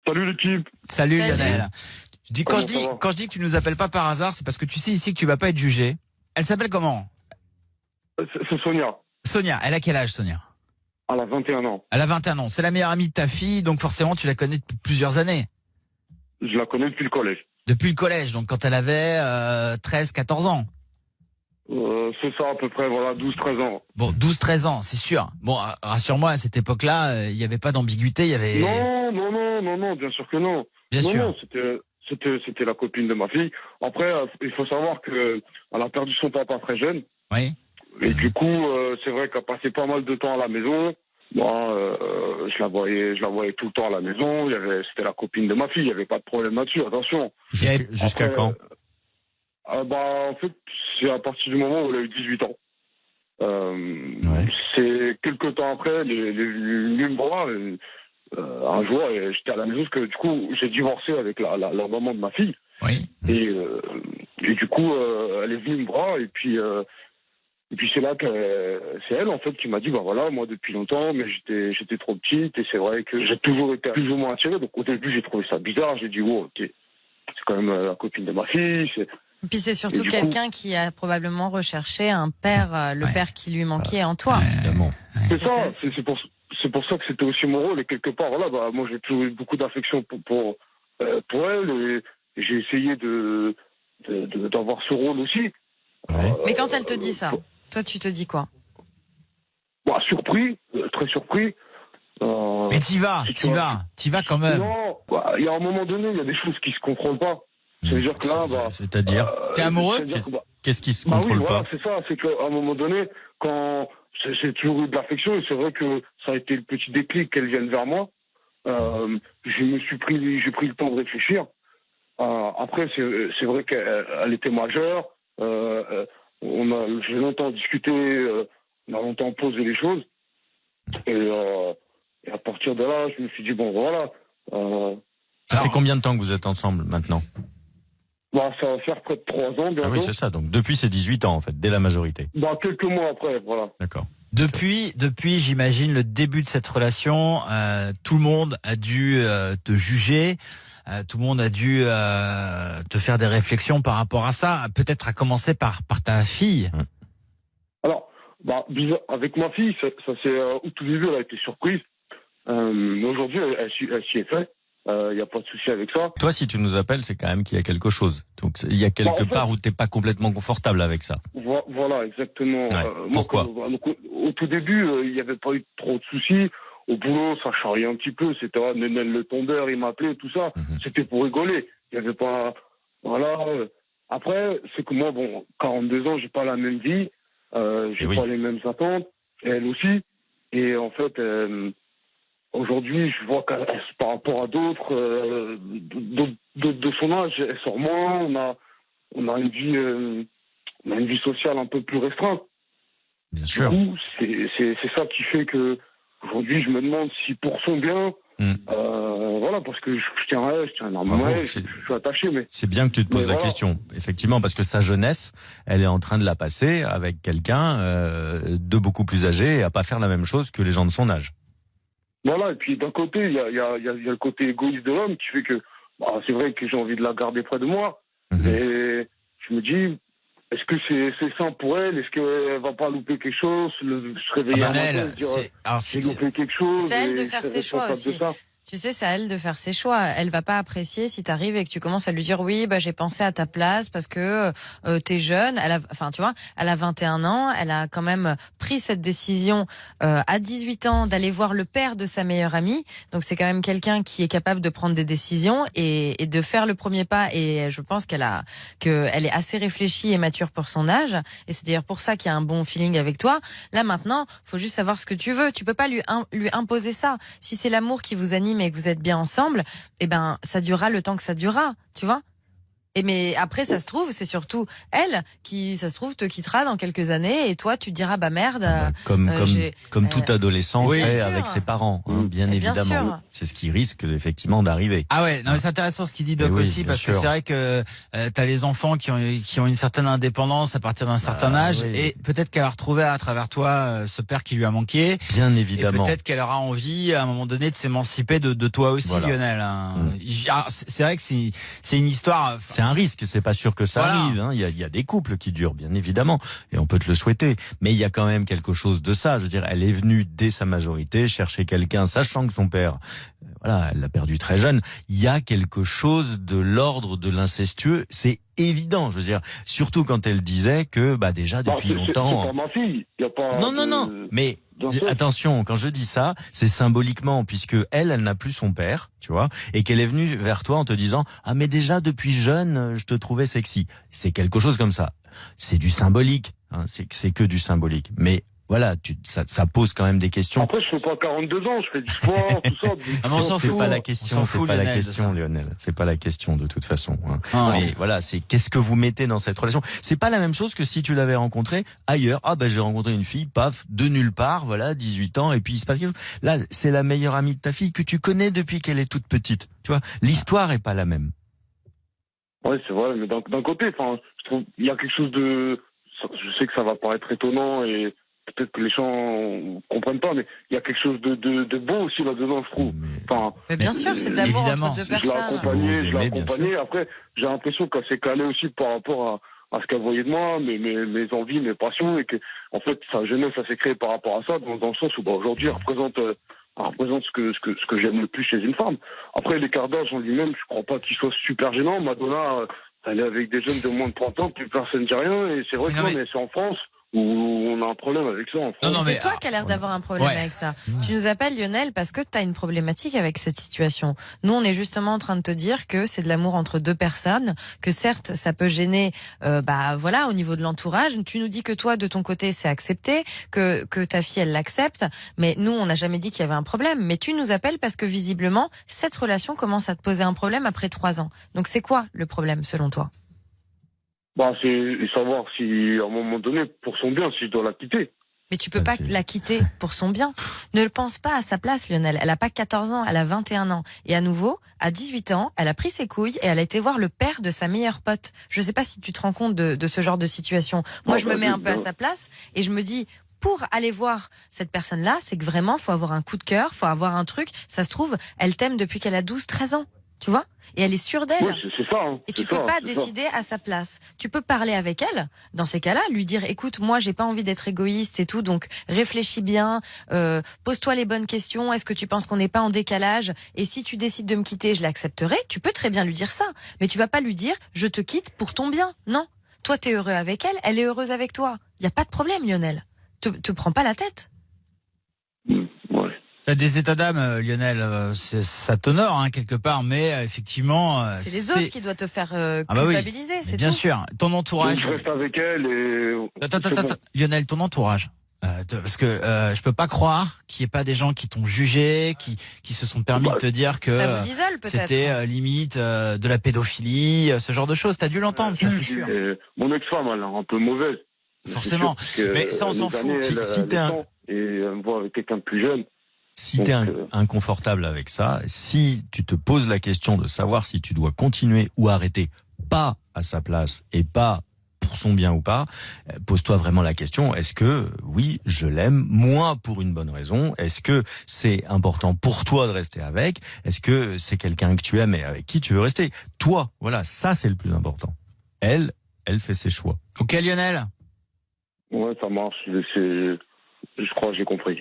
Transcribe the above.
Salut l'équipe. Salut Lionel. Comment ça va Quand je dis que tu nous appelles pas par hasard, c'est parce que tu sais ici que tu vas pas être jugé. Elle s'appelle comment? C'est Sonia. Sonia. Elle a quel âge, Sonia? Elle a 21 ans. Elle a 21 ans. C'est la meilleure amie de ta fille, donc forcément tu la connais depuis plusieurs années. Je la connais depuis le collège. Depuis le collège, donc quand elle avait 13, 14 ans. C'est ça à peu près, voilà, 12-13 ans. Bon, 12, 13 ans, c'est sûr. Bon, rassure-moi, à cette époque-là, il n'y avait pas d'ambiguïté, il y avait... Non, bien sûr que non. Bien sûr. Non, c'était la copine de ma fille. Après, il faut savoir que elle a perdu son papa très jeune. Oui. Et du coup, c'est vrai qu'elle passait pas mal de temps à la maison. Moi, je la voyais tout le temps à la maison. C'était la copine de ma fille. Il n'y avait pas de problème là-dessus. Attention. Jusqu'à Après, quand? En fait, c'est à partir du moment où elle a eu 18 ans. Ouais. C'est quelques temps après, elle est venue me voir un jour, et j'étais à la maison parce que du coup, j'ai divorcé avec la maman de ma fille. Oui. Et du coup, elle est venue me voir et puis c'est là que c'est elle en fait qui m'a dit bah voilà, moi depuis longtemps, mais j'étais trop petite et c'est vrai que j'ai toujours été plus ou moins attiré. Donc au début, j'ai trouvé ça bizarre. J'ai dit oh, ok, c'est quand même la copine de ma fille. Et puis c'est surtout du quelqu'un qui a probablement recherché un père, le père qui lui manquait en toi. Évidemment. C'est ça, ça, c'est pour ça que c'était aussi mon rôle et quelque part voilà, bah moi j'ai toujours eu beaucoup d'affection pour elle et j'ai essayé d'avoir ce rôle aussi. Ouais. Mais quand elle te dit ça, toi tu te dis quoi? Bah, surpris, très surpris. Mais t'y vas quand même. Non, bah, il y a un moment donné, il y a des choses qui se contrôlent pas. C'est-à-dire que là, bah, C'est-à-dire T'es amoureux? c'est-à-dire que, bah, Qu'est-ce qui se bah oui, contrôle voilà, pas? c'est ça. C'est qu'à un moment donné, quand j'ai toujours eu de l'affection, et c'est vrai que ça a été le petit déclic qu'elle vienne vers moi. J'ai pris le temps de réfléchir. Après, c'est vrai qu'elle était majeure. J'ai longtemps discuté, on a longtemps posé les choses. Et à partir de là, je me suis dit bon voilà. Ça fait combien de temps que vous êtes ensemble maintenant? Bah, ça va faire près de 3 ans bientôt. Ah oui, c'est ça. Donc depuis ses 18 ans en fait, dès la majorité. Bah, quelques mois après, voilà. D'accord. Depuis, j'imagine, le début de cette relation, tout le monde a dû te juger, tout le monde a dû te faire des réflexions par rapport à ça, peut-être à commencer par ta fille. Alors, bah, avec ma fille, ça c'est au tout début, elle a été surprise. Mais aujourd'hui, elle s'y est fait. Il n'y a pas de souci avec ça. Toi, si tu nous appelles, c'est quand même qu'il y a quelque chose. Donc il y a quelque Bah, en fait, part où t'es pas complètement confortable avec ça. Voilà, exactement. Ouais. Moi, Pourquoi donc, au tout début, il n'y avait pas eu trop de soucis. Au boulot, ça charriait un petit peu. C'était Nenel le tondeur, il m'appelait, tout ça. C'était pour rigoler. Il n'y avait pas... Voilà. Après, c'est que moi, bon, 42 ans, j'ai pas la même vie. J'ai oui. pas les mêmes attentes. Et elle aussi. Et en fait... aujourd'hui, je vois que par rapport à d'autres de son âge, elle sort moins. On a une vie sociale un peu plus restreinte. Bien Du sûr. coup, c'est ça qui fait que aujourd'hui, je me demande si pour son bien, voilà, parce que je tiens à elle, je tiens énormément à Bravo, elle, je suis attaché, mais C'est bien que tu te poses Mais la voilà. question, effectivement, parce que sa jeunesse, elle est en train de la passer avec quelqu'un de beaucoup plus âgé et à pas faire la même chose que les gens de son âge. voilà. Et puis d'un côté, il y a le côté égoïste de l'homme qui fait que bah, c'est vrai que j'ai envie de la garder près de moi, mais je me dis, est-ce que c'est sain pour elle? Est-ce qu'elle va pas louper quelque chose, se réveiller un matin et se dire j'ai loupé quelque chose? C'est à elle de et faire je serai ses choix responsable de aussi. ça. Tu sais, c'est à elle de faire ses choix. Elle va pas apprécier si tu arrives et que tu commences à lui dire oui, bah j'ai pensé à ta place parce que t'es jeune. Enfin, tu vois, elle a 21 ans. Elle a quand même pris cette décision à 18 ans d'aller voir le père de sa meilleure amie. Donc c'est quand même quelqu'un qui est capable de prendre des décisions et de faire le premier pas. Et je pense qu'elle est assez réfléchie et mature pour son âge. Et c'est d'ailleurs pour ça qu'il y a un bon feeling avec toi. Là maintenant, faut juste savoir ce que tu veux. Tu peux pas lui imposer ça. Si c'est l'amour qui vous anime et que vous êtes bien ensemble, eh ben, ça durera le temps que ça durera, tu vois? Mais après, ça se trouve, c'est surtout elle qui, ça se trouve, te quittera dans quelques années et toi, tu te diras, bah merde. Comme tout adolescent Oui, fait bien sûr. avec ses parents, hein, bien Bien évidemment. sûr. C'est ce qui risque effectivement d'arriver. Ah ouais, non mais c'est intéressant ce qu'il dit Doc oui, aussi, bien parce que sûr. c'est vrai que t'as les enfants qui ont une certaine indépendance à partir d'un certain âge, oui. et peut-être qu'elle a retrouvé à travers toi ce père qui lui a manqué. Bien Et évidemment. peut-être qu'elle aura envie, à un moment donné, de s'émanciper de toi aussi, Voilà. Lionel. Hein. C'est vrai que c'est une histoire. C'est un risque, c'est pas sûr que ça Voilà. arrive. Hein. Il y a des couples qui durent, bien évidemment, et on peut te le souhaiter. Mais il y a quand même quelque chose de ça. Je veux dire, elle est venue dès sa majorité chercher quelqu'un, sachant que son père, voilà, elle l'a perdu très jeune. Il y a quelque chose de l'ordre de l'incestueux. C'est évident. Je veux dire, surtout quand elle disait que, bah déjà depuis longtemps. C'est pas ma fille. Y a pas. Non. Mais d'inceste. attention, quand je dis ça, c'est symboliquement, puisque elle n'a plus son père, tu vois, et qu'elle est venue vers toi en te disant « Ah, mais déjà, depuis jeune, je te trouvais sexy ». C'est quelque chose comme ça. C'est du symbolique, hein, c'est que du symbolique. Mais voilà, ça pose quand même des questions. Après, je fais pas 42 ans, je fais du sport, tout ça. Ah, mais on s'en C'est fout. pas la On question, s'en c'est fout, pas la Lionel, de question, ça. Lionel. C'est pas la question de toute façon. Hein. Ah, Mais voilà, c'est qu'est-ce que vous mettez dans cette relation. C'est pas la même chose que si tu l'avais rencontrée ailleurs. Ah ben j'ai rencontré une fille, paf, de nulle part, voilà, 18 ans, et puis il se passe quelque chose. Là, c'est la meilleure amie de ta fille que tu connais depuis qu'elle est toute petite. Tu vois, l'histoire est pas la même. Ouais, c'est vrai, mais d'un côté, enfin, je trouve, il y a quelque chose de, je sais que ça va paraître étonnant et peut-être que les gens comprennent pas, mais il y a quelque chose de beau aussi là-dedans, je trouve. Enfin, Mais bien sûr, c'est de l'amour évidemment. entre deux je l'ai personnes. accompagné, Vous aimez, bien sûr. Après, j'ai l'impression qu'elle s'est calée aussi par rapport à ce qu'elle voyait de moi, mes envies, mes passions, et que, en fait, sa jeunesse, ça s'est créé par rapport à ça, dans le sens où, bah, aujourd'hui, elle représente ce que j'aime le plus chez une femme. Après, l'écart d'âge en lui-même, je crois pas qu'il soit super gênant. Madonna, elle est avec des jeunes de moins de 30 ans, plus personne ne dit rien, et c'est vrai Non, que mais c'est en France où on a un problème avec ça, en France. Non, mais C'est toi qui as l'air d'avoir un problème Ouais. avec ça. Tu nous appelles, Lionel, parce que tu as une problématique avec cette situation. Nous, on est justement en train de te dire que c'est de l'amour entre deux personnes, que certes, ça peut gêner, voilà, au niveau de l'entourage. Tu nous dis que toi, de ton côté, c'est accepté, que ta fille, elle l'accepte. Mais nous, on n'a jamais dit qu'il y avait un problème. Mais tu nous appelles parce que visiblement, cette relation commence à te poser un problème après 3 ans. Donc, c'est quoi le problème, selon toi? Bah, c'est savoir si, à un moment donné, pour son bien, si je dois la quitter. Mais tu peux pas la quitter pour son bien. Ne le pense pas à sa place, Lionel. Elle a pas 14 ans, elle a 21 ans. Et à nouveau, à 18 ans, elle a pris ses couilles et elle a été voir le père de sa meilleure pote. Je sais pas si tu te rends compte de ce genre de situation. Moi, je me mets un peu à sa place et je me dis, pour aller voir cette personne-là, c'est que vraiment, faut avoir un coup de cœur, faut avoir un truc. Ça se trouve, elle t'aime depuis qu'elle a 12, 13 ans. Tu vois? Et elle est sûre d'elle. Oui, c'est ça. Hein. Et tu peux pas décider à sa place. Tu peux parler avec elle, dans ces cas-là, lui dire, écoute, moi, j'ai pas envie d'être égoïste et tout, donc réfléchis bien, pose-toi les bonnes questions, est-ce que tu penses qu'on n'est pas en décalage? Et si tu décides de me quitter, je l'accepterai. Tu peux très bien lui dire ça. Mais tu vas pas lui dire, je te quitte pour ton bien. Non. Toi, t'es heureux avec elle, elle est heureuse avec toi. Y a pas de problème, Lionel. Te prends pas la tête. Ouais. T'as des états d'âme, Lionel, ça t'honore hein, quelque part, mais effectivement, C'est les autres qui doivent te faire Ah bah oui, culpabiliser, mais c'est bien tout. sûr. Ton Donc, entourage. je reste avec elle et. Attends, Lionel, ton entourage. Parce que je peux pas croire qu'il y ait pas des gens qui t'ont jugé, qui se sont permis de te dire que Ça vous isole peut-être. c'était limite de la pédophilie, ce genre de choses. T'as dû l'entendre, ça c'est sûr. Mon ex-femme, elle est un peu mauvaise. Forcément. C'est sûr, parce que Mais ça, on s'en les fout. années, Si elle t'es un- descend et elle me voit avec quelqu'un de plus jeune. Si tu es inconfortable avec ça, si tu te poses la question de savoir si tu dois continuer ou arrêter, pas à sa place et pas pour son bien ou pas, pose-toi vraiment la question, est-ce que, oui, je l'aime, moi, pour une bonne raison, est-ce que c'est important pour toi de rester avec, est-ce que c'est quelqu'un que tu aimes et avec qui tu veux rester? Toi, voilà, ça c'est le plus important. Elle fait ses choix. Ok, Lionel. Ouais, ça marche. Je crois que j'ai compris.